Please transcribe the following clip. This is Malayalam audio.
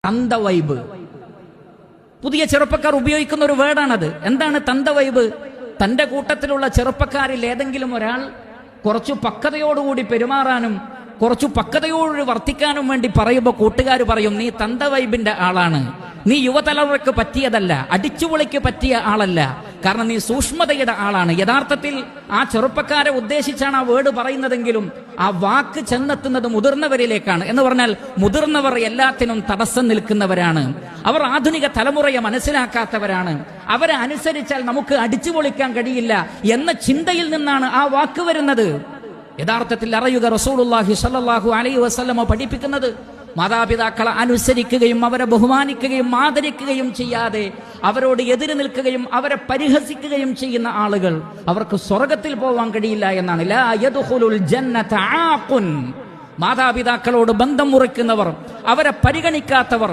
തന്തവൈബ്. പുതിയ ചെറുപ്പക്കാർ ഉപയോഗിക്കുന്ന ഒരു വേർഡാണത്. എന്താണ് തന്തവൈബ്? തന്റെ കൂട്ടത്തിലുള്ള ചെറുപ്പക്കാരിൽ ഏതെങ്കിലും ഒരാൾ കുറച്ചു പക്വതയോടുകൂടി പെരുമാറാനും കുറച്ചു പക്വതയോട് വർത്തിക്കാനും വേണ്ടി പറയുമ്പോൾ കൂട്ടുകാർ പറയും, നീ തന്തവൈബിന്റെ ആളാണ്, നീ യുവതലമുറയ്ക്ക് പറ്റിയതല്ല, അടിച്ചുപൊളിക്ക് പറ്റിയ ആളല്ല, കാരണം നീ സൂക്ഷ്മതയുടെ ആളാണ്. യഥാർത്ഥത്തിൽ ആ ചെറുപ്പക്കാരെ ഉദ്ദേശിച്ചാണ് ആ വേർഡ് പറയുന്നതെങ്കിലും ആ വാക്ക് ചെന്നെത്തുന്നത് മുതിർന്നവരിലേക്കാണ്. എന്ന് പറഞ്ഞാൽ മുതിർന്നവർ എല്ലാത്തിനും തടസ്സം നിൽക്കുന്നവരാണ്, അവർ ആധുനിക തലമുറയെ മനസ്സിലാക്കാത്തവരാണ്, അവരെ അനുസരിച്ചാൽ നമുക്ക് അടിച്ചുപൊളിക്കാൻ കഴിയില്ല എന്ന ചിന്തയിൽ നിന്നാണ് ആ വാക്ക് വരുന്നത്. യഥാർത്ഥത്തിൽ അറിയുക, റസൂലുള്ളാഹി സ്വല്ലല്ലാഹു അലൈഹി വസല്ലമ പഠിപ്പിക്കുന്നത് മാതാപിതാക്കളെ അനുസരിക്കുകയും അവരെ ബഹുമാനിക്കുകയും ആദരിക്കുകയും ചെയ്യാതെ അവരോട് എതിര് നിൽക്കുകയും അവരെ പരിഹസിക്കുകയും ചെയ്യുന്ന ആളുകൾ അവർക്ക് സ്വർഗത്തിൽ പോവാൻ കഴിയില്ല എന്നാണ്. ലാ യദ്ഖുലുൽ ജന്നത ആഖുൻ. മാതാപിതാക്കളോട് ബന്ധം മുറിക്കുന്നവർ, അവരെ പരിഗണിക്കാത്തവർ,